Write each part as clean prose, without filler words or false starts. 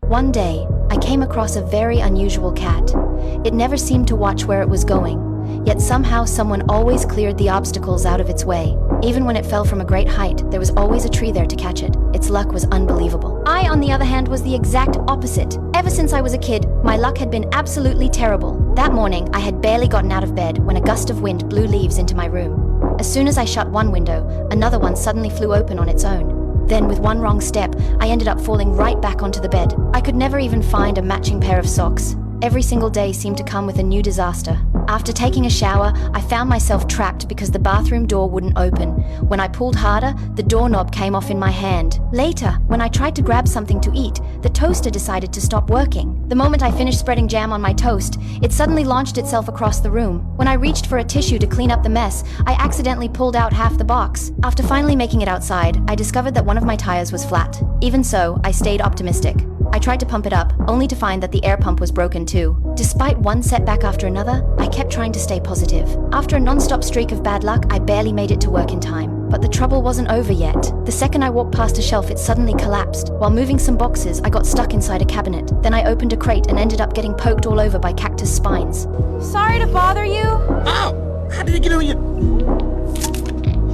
One day, I came across a very unusual cat. It never seemed to watch where it was going, yet somehow someone always cleared the obstacles out of its way. Even when it fell from a great height, there was always a tree there to catch it. Its luck was unbelievable. I, on the other hand, was the exact opposite. Ever since I was a kid, my luck had been absolutely terrible. That morning, I had barely gotten out of bed when a gust of wind blew leaves into my room. As soon as I shut one window, another one suddenly flew open on its own. Then, with one wrong step, I ended up falling right back onto the bed. I could never even find a matching pair of socks. Every single day seemed to come with a new disaster. After taking a shower, I found myself trapped because the bathroom door wouldn't open. When I pulled harder, the doorknob came off in my hand. Later, when I tried to grab something to eat, the toaster decided to stop working. The moment I finished spreading jam on my toast, it suddenly launched itself across the room. When I reached for a tissue to clean up the mess, I accidentally pulled out half the box. After finally making it outside, I discovered that one of my tires was flat. Even so, I stayed optimistic. I tried to pump it up, only to find that the air pump was broken too. Despite one setback after another, I kept trying to stay positive. After a non-stop streak of bad luck, I barely made it to work in time. But the trouble wasn't over yet. The second I walked past a shelf, it suddenly collapsed. While moving some boxes, I got stuck inside a cabinet. Then I opened a crate and ended up getting poked all over by cactus spines. Sorry to bother you. Ow! How did it get on you?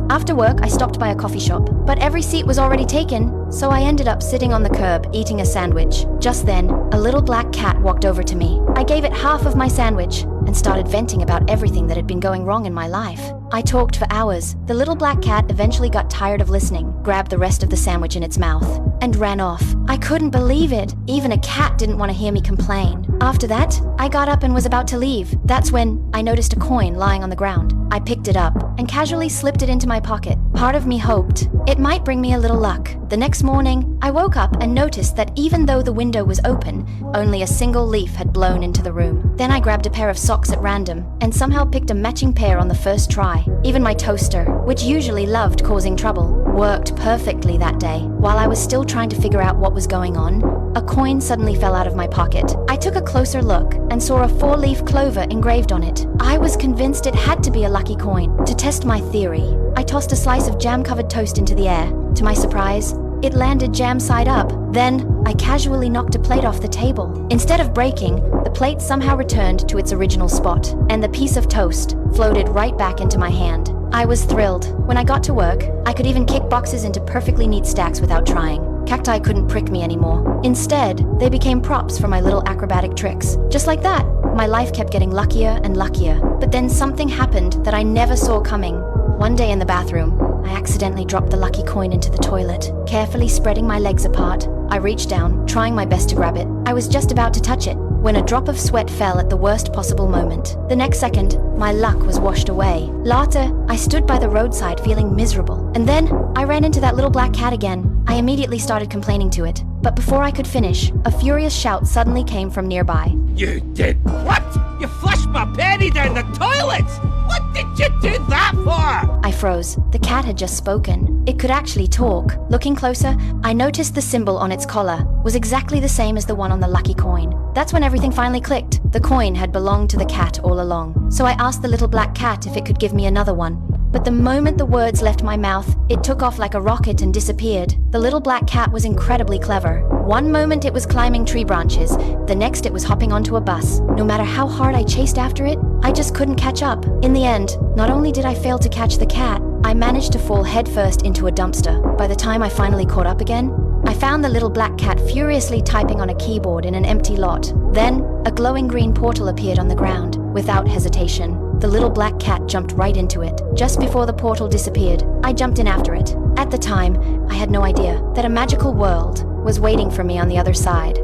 After work, I stopped by a coffee shop, but every seat was already taken, so I ended up sitting on the curb, eating a sandwich. Just then, a little black cat walked over to me. I gave it half of my sandwich and started venting about everything that had been going wrong in my life. I talked for hours. The little black cat eventually got tired of listening, grabbed the rest of the sandwich in its mouth, and ran off. I couldn't believe it. Even a cat didn't want to hear me complain. After that, I got up and was about to leave. That's when I noticed a coin lying on the ground. I picked it up and casually slipped it into my pocket. Part of me hoped it might bring me a little luck. The next morning, I woke up and noticed that even though the window was open, only a single leaf had blown into the room. Then I grabbed a pair of socks at random and somehow picked a matching pair on the first try. Even my toaster, which usually loved causing trouble, worked perfectly that day. While I was still trying to figure out what was going on, a coin suddenly fell out of my pocket. I took a closer look and saw a 4-leaf clover engraved on it. I was convinced it had to be a lucky coin. To test my theory, I tossed a slice of jam-covered toast into the air. To my surprise, it landed jam side up. Then, I casually knocked a plate off the table. Instead of breaking, the plate somehow returned to its original spot, and the piece of toast floated right back into my hand. I was thrilled. When I got to work, I could even kick boxes into perfectly neat stacks without trying. Cacti couldn't prick me anymore. Instead, they became props for my little acrobatic tricks. Just like that, my life kept getting luckier and luckier. But then something happened that I never saw coming. One day in the bathroom, I accidentally dropped the lucky coin into the toilet. Carefully spreading my legs apart, I reached down, trying my best to grab it. I was just about to touch it when a drop of sweat fell at the worst possible moment. The next second, my luck was washed away. Later, I stood by the roadside feeling miserable. And then, I ran into that little black cat again. I immediately started complaining to it. But before I could finish, a furious shout suddenly came from nearby. You did what? You flushed my penny down the toilet! What did you do that for? I froze. The cat had just spoken. It could actually talk. Looking closer, I noticed the symbol on its collar was exactly the same as the one on the lucky coin. That's when everything finally clicked. The coin had belonged to the cat all along. So I asked the little black cat if it could give me another one. But the moment the words left my mouth, it took off like a rocket and disappeared. The little black cat was incredibly clever. One moment it was climbing tree branches, the next it was hopping onto a bus. No matter how hard I chased after it, I just couldn't catch up. In the end, not only did I fail to catch the cat, I managed to fall headfirst into a dumpster. By the time I finally caught up again, I found the little black cat furiously typing on a keyboard in an empty lot. Then, a glowing green portal appeared on the ground. Without hesitation, the little black cat jumped right into it. Just before the portal disappeared, I jumped in after it. At the time, I had no idea that a magical world was waiting for me on the other side.